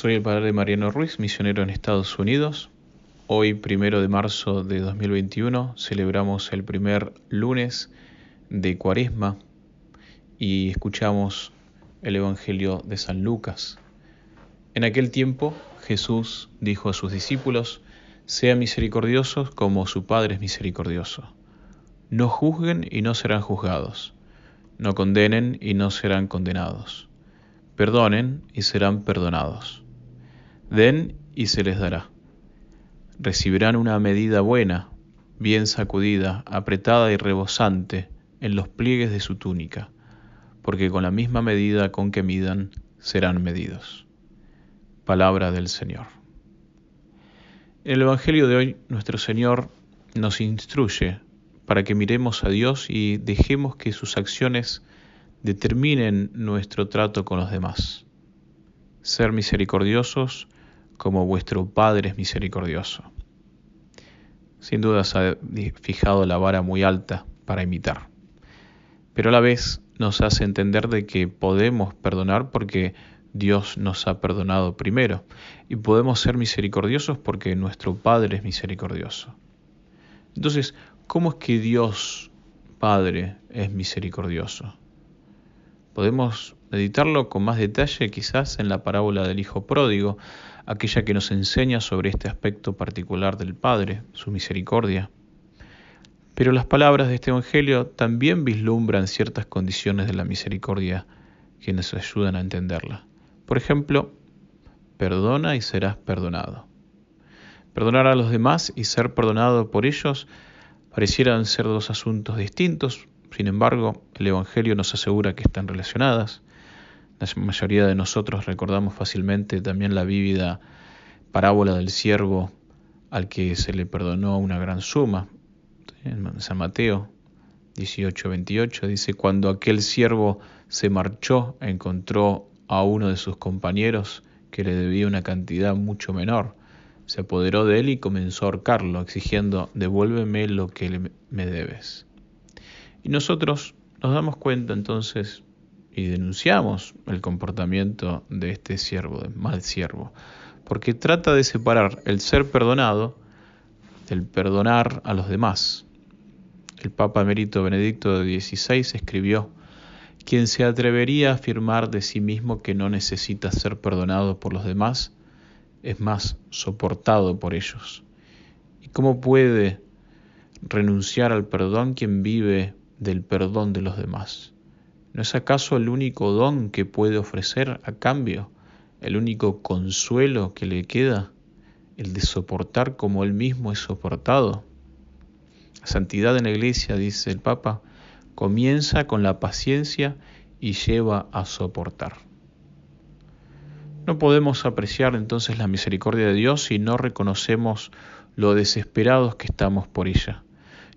Soy el padre Mariano Ruiz, misionero en Estados Unidos. Hoy, 1 de marzo de 2021, celebramos el primer lunes de Cuaresma y escuchamos el Evangelio de San Lucas. En aquel tiempo, Jesús dijo a sus discípulos: «Sean misericordiosos como su Padre es misericordioso. No juzguen y no serán juzgados. No condenen y no serán condenados. Perdonen y serán perdonados. Den y se les dará. Recibirán una medida buena, bien sacudida, apretada y rebosante en los pliegues de su túnica, porque con la misma medida con que midan, serán medidos». Palabra del Señor. En el Evangelio de hoy, nuestro Señor nos instruye para que miremos a Dios y dejemos que sus acciones determinen nuestro trato con los demás. Ser misericordiosos como vuestro Padre es misericordioso. Sin duda se ha fijado la vara muy alta para imitar, pero a la vez nos hace entender de que podemos perdonar porque Dios nos ha perdonado primero, y podemos ser misericordiosos porque nuestro Padre es misericordioso. Entonces, ¿cómo es que Dios Padre es misericordioso? Podemos meditarlo con más detalle quizás en la parábola del Hijo Pródigo, aquella que nos enseña sobre este aspecto particular del Padre, su misericordia. Pero las palabras de este Evangelio también vislumbran ciertas condiciones de la misericordia que nos ayudan a entenderla. Por ejemplo, perdona y serás perdonado. Perdonar a los demás y ser perdonado por ellos parecieran ser dos asuntos distintos. Sin embargo, el Evangelio nos asegura que están relacionadas. La mayoría de nosotros recordamos fácilmente también la vívida parábola del siervo al que se le perdonó una gran suma. En San Mateo 18:28 dice: «Cuando aquel siervo se marchó, encontró a uno de sus compañeros que le debía una cantidad mucho menor. Se apoderó de él y comenzó a ahorcarlo, exigiendo: devuélveme lo que me debes». Y nosotros nos damos cuenta entonces y denunciamos el comportamiento de este siervo, del mal siervo, porque trata de separar el ser perdonado del perdonar a los demás. El Papa Emérito Benedicto XVI escribió: «Quien se atrevería a afirmar de sí mismo que no necesita ser perdonado por los demás, es más soportado por ellos. ¿Y cómo puede renunciar al perdón quien vive del perdón de los demás? ¿No es acaso el único don que puede ofrecer a cambio, el único consuelo que le queda, el de soportar como él mismo es soportado? La santidad en la Iglesia», dice el Papa, «comienza con la paciencia y lleva a soportar». No podemos apreciar entonces la misericordia de Dios si no reconocemos lo desesperados que estamos por ella.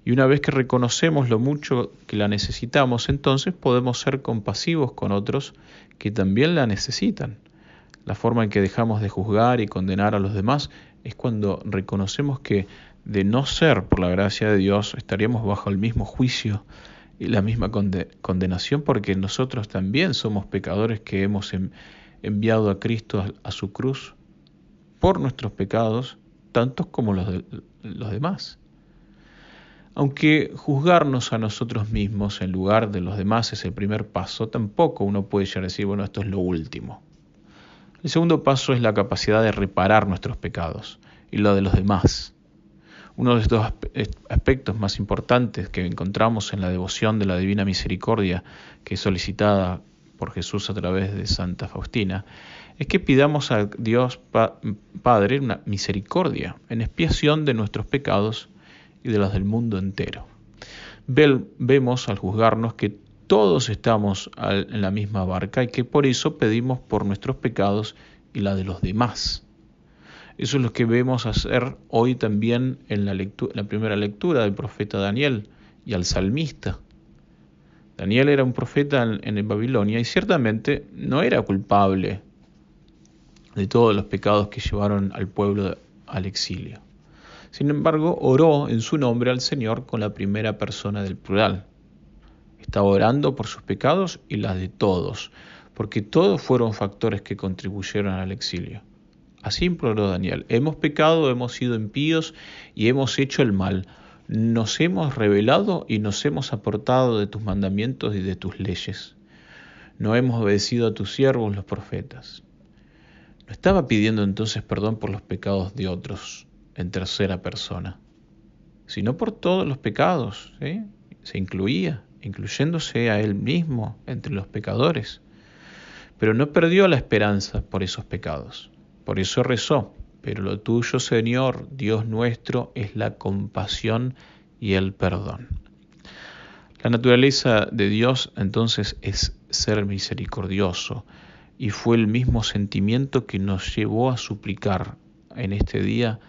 Y una vez que reconocemos lo mucho que la necesitamos, entonces podemos ser compasivos con otros que también la necesitan. La forma en que dejamos de juzgar y condenar a los demás es cuando reconocemos que, de no ser por la gracia de Dios, estaríamos bajo el mismo juicio y la misma condenación, porque nosotros también somos pecadores que hemos enviado a Cristo a su cruz por nuestros pecados, tantos como los de los demás. Aunque juzgarnos a nosotros mismos en lugar de los demás es el primer paso, tampoco uno puede llegar a decir: bueno, esto es lo último. El segundo paso es la capacidad de reparar nuestros pecados y lo de los demás. Uno de estos aspectos más importantes que encontramos en la devoción de la Divina Misericordia, que es solicitada por Jesús a través de Santa Faustina, es que pidamos a Dios Padre una misericordia en expiación de nuestros pecados y de los del mundo entero. Vemos al juzgarnos que todos estamos en la misma barca y que por eso pedimos por nuestros pecados y la de los demás. Eso es lo que vemos hacer hoy también en la primera lectura del profeta Daniel y al salmista. Daniel era un profeta en Babilonia y ciertamente no era culpable de todos los pecados que llevaron al pueblo al exilio. Sin embargo, oró en su nombre al Señor con la primera persona del plural. Estaba orando por sus pecados y las de todos, porque todos fueron factores que contribuyeron al exilio. Así imploró Daniel. Hemos pecado, hemos sido impíos y hemos hecho el mal. Nos hemos rebelado y nos hemos apartado de tus mandamientos y de tus leyes. No hemos obedecido a tus siervos los profetas. No estaba pidiendo entonces perdón por los pecados de otros en tercera persona, sino por todos los pecados, ¿sí? Se incluía, incluyéndose a él mismo entre los pecadores. Pero no perdió la esperanza por esos pecados. Por eso rezó: pero lo tuyo, Señor, Dios nuestro, es la compasión y el perdón. La naturaleza de Dios entonces es ser misericordioso, y fue el mismo sentimiento que nos llevó a suplicar en este día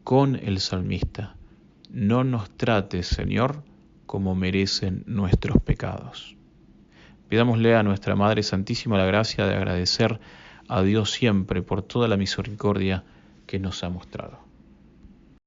con el salmista: no nos trates, Señor, como merecen nuestros pecados. Pidámosle a nuestra Madre Santísima la gracia de agradecer a Dios siempre por toda la misericordia que nos ha mostrado.